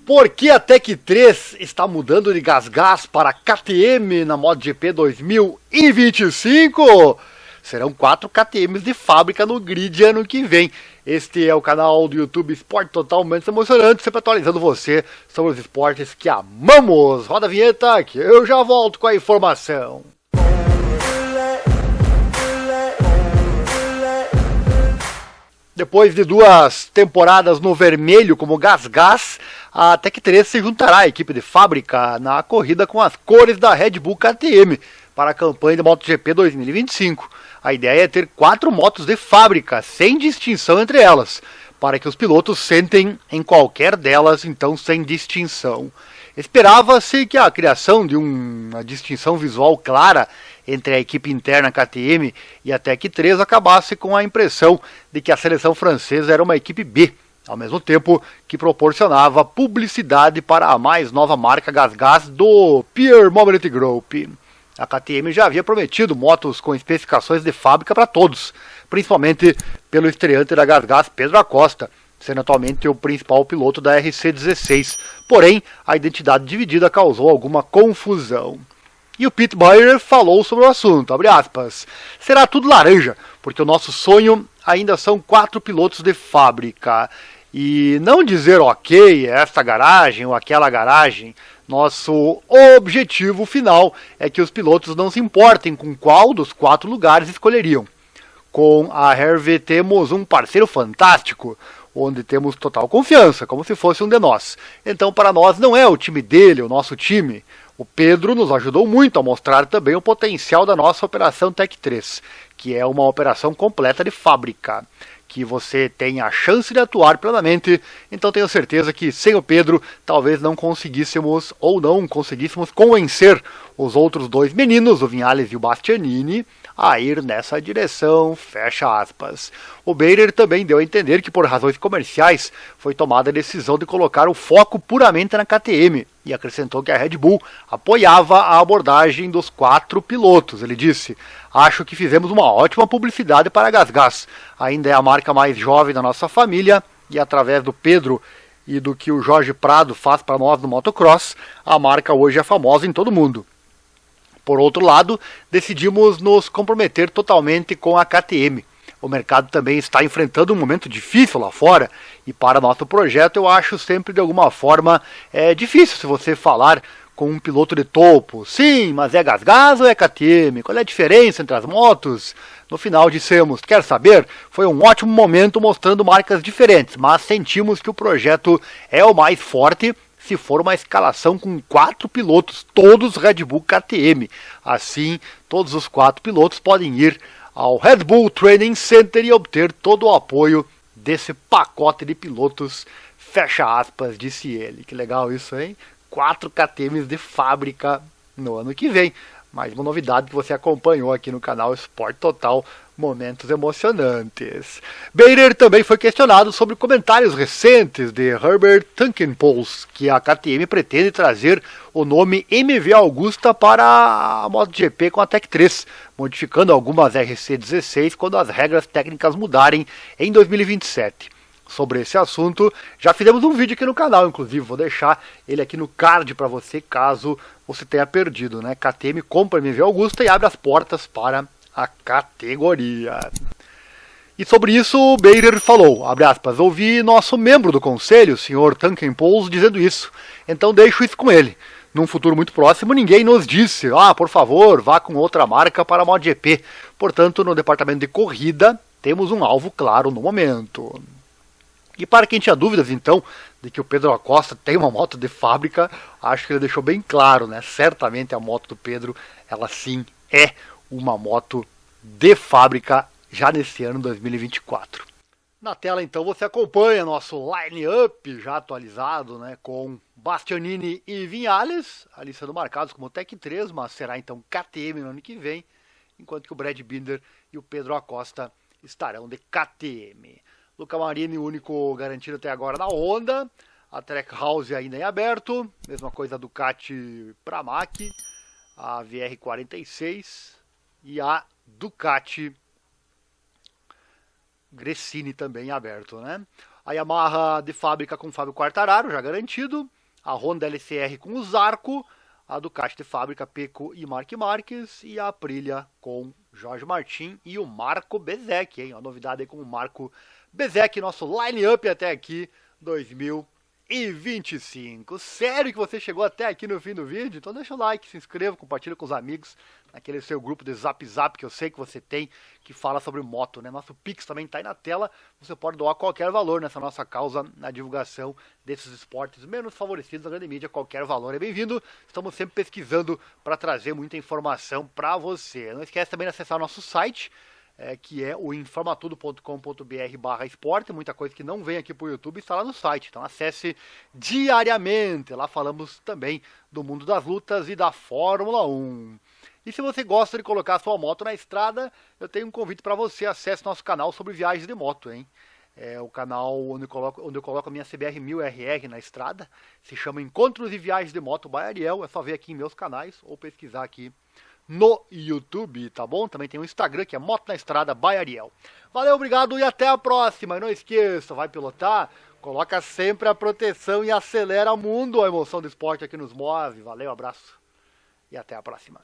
Por que a Tech 3 está mudando de GasGas para KTM na MotoGP 2025? Serão 4 KTMs de fábrica no grid ano que vem. Este é o canal do YouTube Esporte Totalmente Emocionante, sempre atualizando você sobre os esportes que amamos. Roda a vinheta que eu já volto com a informação. Depois de 2 temporadas no vermelho como GasGas, a Tech 3 se juntará à equipe de fábrica na corrida com as cores da Red Bull KTM para a campanha de MotoGP 2025. A ideia é ter 4 motos de fábrica, sem distinção entre elas, para que os pilotos sentem em qualquer delas, então sem distinção. Esperava-se que a criação de uma distinção visual clara entre a equipe interna KTM e a Tech 3 acabasse com a impressão de que a seleção francesa era uma equipe B, ao mesmo tempo que proporcionava publicidade para a mais nova marca GasGas do Pierre Moment Group. A KTM já havia prometido motos com especificações de fábrica para todos, principalmente pelo estreante da GasGas, Pedro Acosta, sendo atualmente o principal piloto da RC16. Porém, a identidade dividida causou alguma confusão. E o Pete Beirer falou sobre o assunto, abre aspas, será tudo laranja, porque o nosso sonho ainda são 4 pilotos de fábrica. E não dizer ok, esta garagem ou aquela garagem, nosso objetivo final é que os pilotos não se importem com qual dos 4 lugares escolheriam. Com a Hervé temos um parceiro fantástico, onde temos total confiança, como se fosse um de nós. Então para nós não é o time dele, o nosso time. O Pedro nos ajudou muito a mostrar também o potencial da nossa Operação Tech 3, que é uma operação completa de fábrica, que você tem a chance de atuar plenamente, então tenho certeza que sem o Pedro talvez não conseguíssemos convencer os outros 2 meninos, o Viñales e o Bastianini, a ir nessa direção, fecha aspas. O Beirer também deu a entender que por razões comerciais foi tomada a decisão de colocar o foco puramente na KTM e acrescentou que a Red Bull apoiava a abordagem dos 4 pilotos. Ele disse, acho que fizemos uma ótima publicidade para a GasGas, ainda é a marca mais jovem da nossa família e através do Pedro e do que o Jorge Prado faz para nós no motocross, a marca hoje é famosa em todo mundo. Por outro lado, decidimos nos comprometer totalmente com a KTM. O mercado também está enfrentando um momento difícil lá fora e para nosso projeto eu acho sempre de alguma forma difícil se você falar com um piloto de topo. Sim, mas é GasGas ou é KTM? Qual é a diferença entre as motos? No final dissemos, quer saber? Foi um ótimo momento mostrando marcas diferentes, mas sentimos que o projeto é o mais forte se for uma escalação com 4 pilotos, todos Red Bull KTM. Assim, todos os 4 pilotos podem ir ao Red Bull Training Center e obter todo o apoio desse pacote de pilotos, fecha aspas, disse ele. Que legal isso, hein? 4 KTMs de fábrica no ano que vem. Mais uma novidade que você acompanhou aqui no canal Esporte Total, momentos emocionantes. Beirer também foi questionado sobre comentários recentes de Herbert Tankenpols, que a KTM pretende trazer o nome MV Augusta para a MotoGP com a Tech 3, modificando algumas RC16 quando as regras técnicas mudarem em 2027. Sobre esse assunto, já fizemos um vídeo aqui no canal, inclusive vou deixar ele aqui no card para você, caso você tenha perdido, né? KTM compra MV Augusta e abre as portas para a categoria. E sobre isso o Beirer falou, abre aspas, ouvi nosso membro do conselho, o Sr. Tankenpols, dizendo isso, então deixo isso com ele. Num futuro muito próximo, ninguém nos disse, por favor, vá com outra marca para a MotoGP. Portanto, no departamento de corrida, temos um alvo claro no momento. E para quem tinha dúvidas, então, de que o Pedro Acosta tem uma moto de fábrica, acho que ele deixou bem claro, né? Certamente a moto do Pedro, ela sim é uma moto de fábrica já nesse ano 2024. Na tela, então, você acompanha nosso line-up já atualizado, né? Com Bastianini e Viñales, ali sendo marcados como Tech 3, mas será então KTM no ano que vem, enquanto que o Brad Binder e o Pedro Acosta estarão de KTM. Luca Marini, único garantido até agora na Honda. A Trackhouse ainda em aberto. Mesma coisa a Ducati Pramac. A VR46. E a Ducati Gresini também em aberto, né? A Yamaha de fábrica com Fábio Quartararo, já garantido. a Honda LCR com o Zarco, a Ducati de fábrica Pecco e Marc Marques e a Aprilia com Jorge Martin e o Marco Bezzecchi, hein? A novidade aí com o Marco Bezzecchi, nosso line-up até aqui 2025. Sério que você chegou até aqui no fim do vídeo? Então deixa o like, se inscreva, compartilha com os amigos, naquele seu grupo de Zap Zap que eu sei que você tem, que fala sobre moto, né? Nosso Pix também tá aí na tela, você pode doar qualquer valor nessa nossa causa, na divulgação desses esportes menos favorecidos da grande mídia, qualquer valor é bem-vindo. Estamos sempre pesquisando para trazer muita informação para você. Não esquece também de acessar nosso site, que é o informatudo.com.br/esporte, muita coisa que não vem aqui pro YouTube está lá no site, então acesse diariamente, lá falamos também do mundo das lutas e da Fórmula 1. E se você gosta de colocar a sua moto na estrada, eu tenho um convite para você, acesse nosso canal sobre viagens de moto, hein? É o canal onde eu coloco a minha CBR 1000RR na estrada, se chama Encontros e Viagens de Moto by Ariel, é só ver aqui em meus canais ou pesquisar aqui no YouTube, tá bom? Também tem o Instagram, que é Moto na Estrada by Ariel. Valeu, obrigado e até a próxima. E não esqueça, vai pilotar? Coloca sempre a proteção e acelera o mundo. A emoção do esporte aqui nos move. Valeu, abraço e até a próxima.